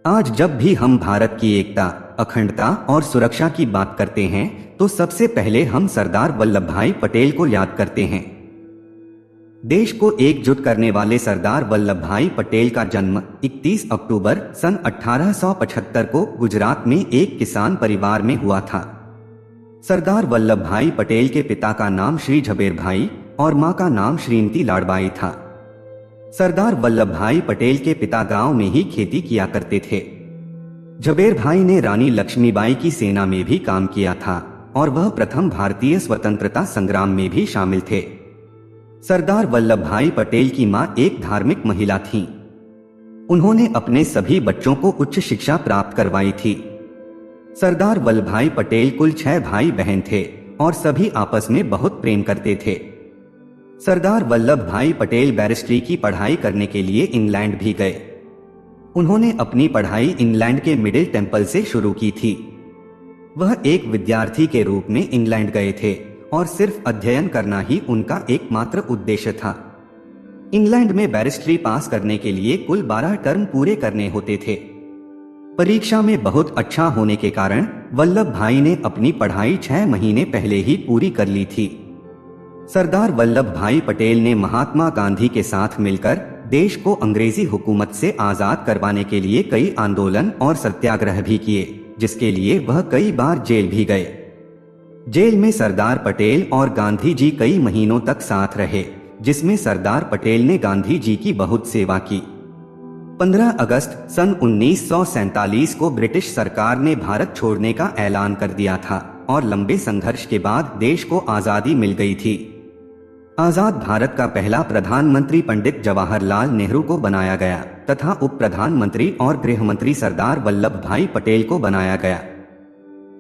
आज जब भी हम भारत की एकता, अखंडता और सुरक्षा की बात करते हैं तो सबसे पहले हम सरदार वल्लभ भाई पटेल को याद करते हैं। देश को एकजुट करने वाले सरदार वल्लभ भाई पटेल का जन्म 31 अक्टूबर सन 1875 को गुजरात में एक किसान परिवार में हुआ था। सरदार वल्लभ भाई पटेल के पिता का नाम श्री झबेर भाई और मां का नाम श्रीमती लाडबाई था। सरदार वल्लभ भाई पटेल के पिता गांव में ही खेती किया करते थे। झबेर भाई ने रानी लक्ष्मीबाई की सेना में भी काम किया था और वह प्रथम भारतीय स्वतंत्रता संग्राम में भी शामिल थे। सरदार वल्लभ भाई पटेल की मां एक धार्मिक महिला थीं। उन्होंने अपने सभी बच्चों को उच्च शिक्षा प्राप्त करवाई थी। सरदार वल्लभ भाई पटेल कुल 6 भाई बहन थे और सभी आपस में बहुत प्रेम करते थे। सरदार वल्लभ भाई पटेल बैरिस्ट्री की पढ़ाई करने के लिए इंग्लैंड भी गए। उन्होंने अपनी पढ़ाई इंग्लैंड के मिडिल टेम्पल से शुरू की थी। वह एक विद्यार्थी के रूप में इंग्लैंड गए थे और सिर्फ अध्ययन करना ही उनका एकमात्र उद्देश्य था। इंग्लैंड में बैरिस्ट्री पास करने के लिए कुल 12 टर्म पूरे करने होते थे। परीक्षा में बहुत अच्छा होने के कारण वल्लभ भाई ने अपनी पढ़ाई 6 महीने पहले ही पूरी कर ली थी। सरदार वल्लभ भाई पटेल ने महात्मा गांधी के साथ मिलकर देश को अंग्रेजी हुकूमत से आजाद करवाने के लिए कई आंदोलन और सत्याग्रह भी किए, जिसके लिए वह कई बार जेल भी गए। जेल में सरदार पटेल और गांधी जी कई महीनों तक साथ रहे, जिसमें सरदार पटेल ने गांधी जी की बहुत सेवा की। 15 अगस्त सन 1947 को ब्रिटिश सरकार ने भारत छोड़ने का ऐलान कर दिया था और लंबे संघर्ष के बाद देश को आजादी मिल गई थी। आजाद भारत का पहला प्रधानमंत्री पंडित जवाहरलाल नेहरू को बनाया गया तथा उप प्रधानमंत्री और गृह मंत्री सरदार वल्लभ भाई पटेल को बनाया गया।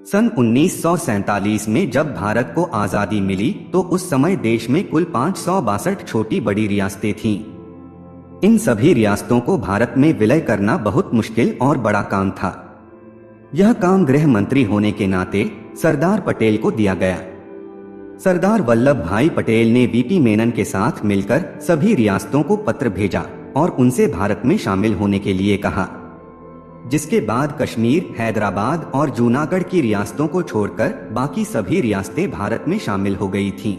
सन 1947 में जब भारत को आजादी मिली तो उस समय देश में कुल 562 छोटी बड़ी रियासतें थीं। इन सभी रियासतों को भारत में विलय करना बहुत मुश्किल और बड़ा काम था। यह काम गृह मंत्री होने के नाते सरदार पटेल को दिया गया। सरदार वल्लभ भाई पटेल ने वीपी मेनन के साथ मिलकर सभी रियासतों को पत्र भेजा और उनसे भारत में शामिल होने के लिए कहा, जिसके बाद कश्मीर, हैदराबाद और जूनागढ़ की रियासतों को छोड़कर बाकी सभी रियासतें भारत में शामिल हो गई थीं।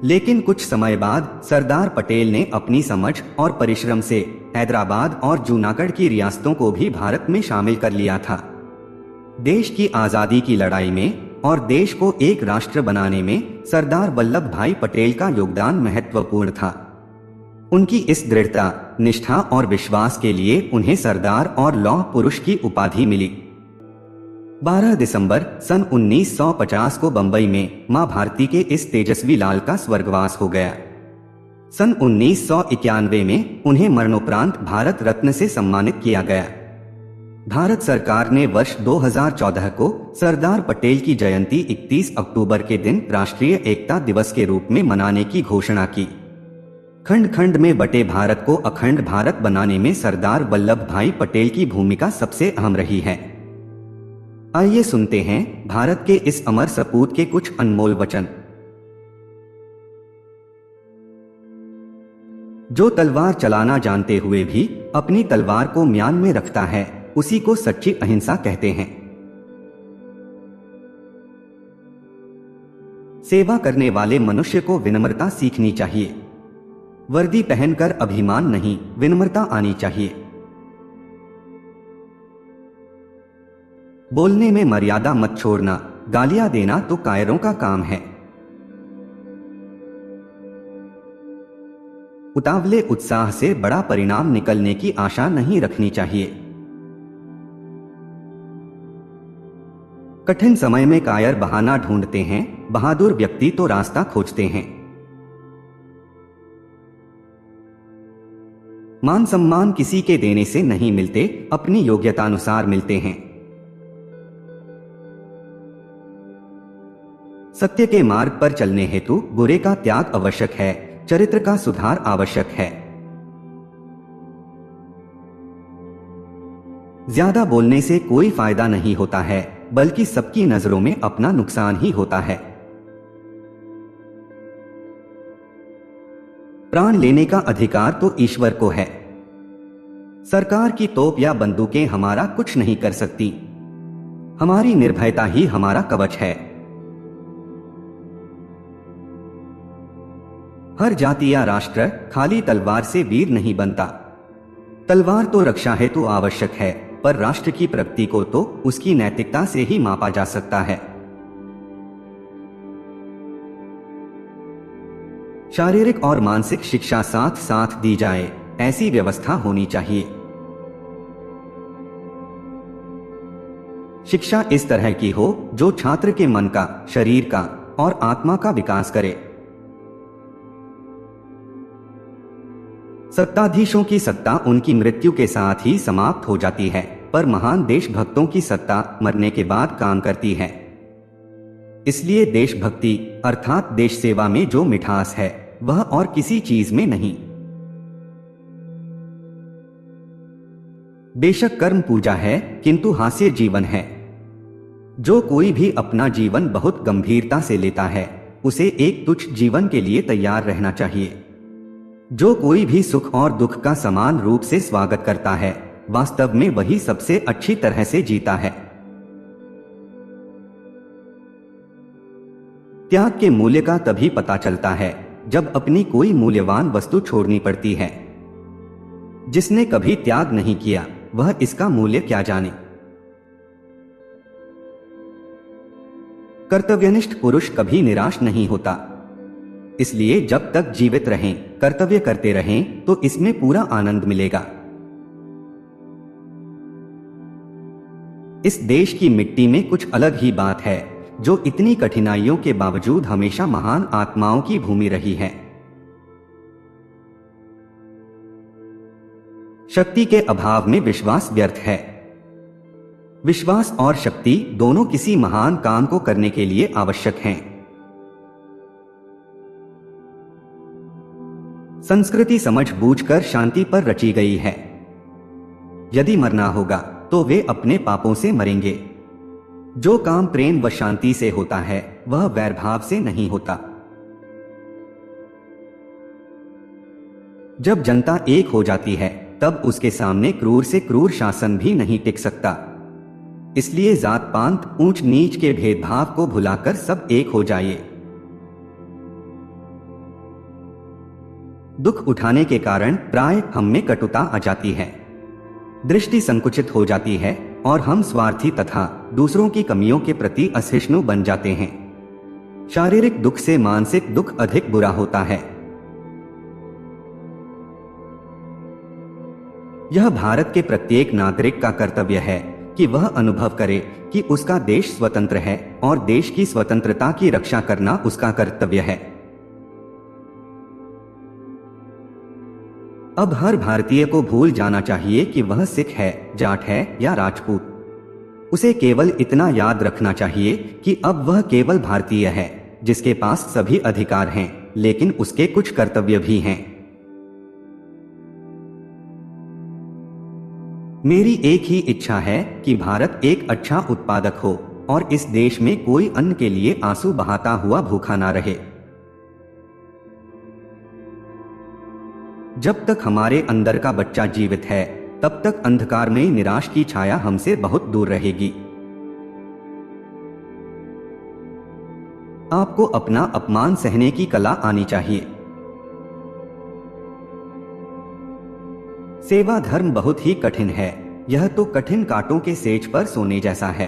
लेकिन कुछ समय बाद सरदार पटेल ने अपनी समझ और परिश्रम से हैदराबाद और जूनागढ़ की रियासतों को भी भारत में शामिल कर लिया था। देश की आजादी की लड़ाई में और देश को एक राष्ट्र बनाने में सरदार वल्लभ भाई पटेल का योगदान महत्वपूर्ण था। उनकी इस दृढ़ता, निष्ठा और विश्वास के लिए उन्हें सरदार और लौह पुरुष की उपाधि मिली। 12 दिसंबर सन 1950 को बंबई में मां भारती के इस तेजस्वी लाल का स्वर्गवास हो गया। सन 1991 में उन्हें मरणोपरांत भारत रत्न से सम्मानित किया गया। भारत सरकार ने वर्ष 2014 को सरदार पटेल की जयंती 31 अक्टूबर के दिन राष्ट्रीय एकता दिवस के रूप में मनाने की घोषणा की। खंड खंड में बटे भारत को अखंड भारत बनाने में सरदार वल्लभ भाई पटेल की भूमिका सबसे अहम रही है। आइए सुनते हैं भारत के इस अमर सपूत के कुछ अनमोल वचन। जो तलवार चलाना जानते हुए भी अपनी तलवार को म्यान में रखता है, उसी को सच्ची अहिंसा कहते हैं। सेवा करने वाले मनुष्य को विनम्रता सीखनी चाहिए। वर्दी पहनकर अभिमान नहीं, विनम्रता आनी चाहिए। बोलने में मर्यादा मत छोड़ना, गालियां देना तो कायरों का काम है। उतावले उत्साह से बड़ा परिणाम निकलने की आशा नहीं रखनी चाहिए। कठिन समय में कायर बहाना ढूंढते हैं, बहादुर व्यक्ति तो रास्ता खोजते हैं। मान सम्मान किसी के देने से नहीं मिलते, अपनी योग्यतानुसार मिलते हैं। सत्य के मार्ग पर चलने हेतु बुरे का त्याग आवश्यक है, चरित्र का सुधार आवश्यक है। ज्यादा बोलने से कोई फायदा नहीं होता है, बल्कि सबकी नजरों में अपना नुकसान ही होता है। प्राण लेने का अधिकार तो ईश्वर को है। सरकार की तोप या बंदूकें हमारा कुछ नहीं कर सकती। हमारी निर्भयता ही हमारा कवच है। हर जाति या राष्ट्र खाली तलवार से वीर नहीं बनता। तलवार तो रक्षा हेतु आवश्यक है, पर राष्ट्र की प्रगति को तो उसकी नैतिकता से ही मापा जा सकता है। शारीरिक और मानसिक शिक्षा साथ साथ दी जाए, ऐसी व्यवस्था होनी चाहिए। शिक्षा इस तरह की हो जो छात्र के मन का, शरीर का और आत्मा का विकास करे। सत्ताधीशों की सत्ता उनकी मृत्यु के साथ ही समाप्त हो जाती है, पर महान देशभक्तों की सत्ता मरने के बाद काम करती है। इसलिए देशभक्ति अर्थात देश सेवा में जो मिठास है वह और किसी चीज में नहीं। बेशक कर्म पूजा है, किंतु हास्य जीवन है। जो कोई भी अपना जीवन बहुत गंभीरता से लेता है, उसे एक तुच्छ जीवन के लिए तैयार रहना चाहिए। जो कोई भी सुख और दुख का समान रूप से स्वागत करता है, वास्तव में वही सबसे अच्छी तरह से जीता है। त्याग के मूल्य का तभी पता चलता है जब अपनी कोई मूल्यवान वस्तु छोड़नी पड़ती है। जिसने कभी त्याग नहीं किया वह इसका मूल्य क्या जाने। कर्तव्यनिष्ठ पुरुष कभी निराश नहीं होता। इसलिए जब तक जीवित रहें, कर्तव्य करते रहें तो इसमें पूरा आनंद मिलेगा। इस देश की मिट्टी में कुछ अलग ही बात है, जो इतनी कठिनाइयों के बावजूद हमेशा महान आत्माओं की भूमि रही है। शक्ति के अभाव में विश्वास व्यर्थ है। विश्वास और शक्ति दोनों किसी महान काम को करने के लिए आवश्यक हैं। संस्कृति समझ बूझकर शांति पर रची गई है। यदि मरना होगा तो वे अपने पापों से मरेंगे। जो काम प्रेम व शांति से होता है वह वैरभाव से नहीं होता। जब जनता एक हो जाती है तब उसके सामने क्रूर से क्रूर शासन भी नहीं टिक सकता। इसलिए जात पात ऊंच नीच के भेदभाव को भुलाकर सब एक हो जाइए। दुख उठाने के कारण प्राय हम में कटुता आ जाती है, दृष्टि संकुचित हो जाती है और हम स्वार्थी तथा दूसरों की कमियों के प्रति असहिष्णु बन जाते हैं। शारीरिक दुख से मानसिक दुख अधिक बुरा होता है। यह भारत के प्रत्येक नागरिक का कर्तव्य है कि वह अनुभव करे कि उसका देश स्वतंत्र है और देश की स्वतंत्रता की रक्षा करना उसका कर्तव्य है। अब हर भारतीय को भूल जाना चाहिए कि वह सिख है, जाट है या राजपूत। उसे केवल इतना याद रखना चाहिए कि अब वह केवल भारतीय है, जिसके पास सभी अधिकार हैं, लेकिन उसके कुछ कर्तव्य भी हैं। मेरी एक ही इच्छा है कि भारत एक अच्छा उत्पादक हो और इस देश में कोई अन्न के लिए आंसू बहाता हुआ भूखा ना रहे। जब तक हमारे अंदर का बच्चा जीवित है, तब तक अंधकार में निराश की छाया हमसे बहुत दूर रहेगी। आपको अपना अपमान सहने की कला आनी चाहिए। सेवा धर्म बहुत ही कठिन है। यह तो कठिन कांटों के सेज पर सोने जैसा है।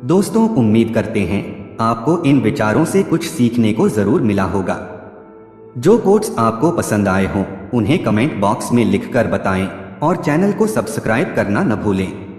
दोस्तों, उम्मीद करते हैं आपको इन विचारों से कुछ सीखने को जरूर मिला होगा। जो कोट्स आपको पसंद आए हों उन्हें कमेंट बॉक्स में लिखकर बताएं और चैनल को सब्सक्राइब करना न भूलें।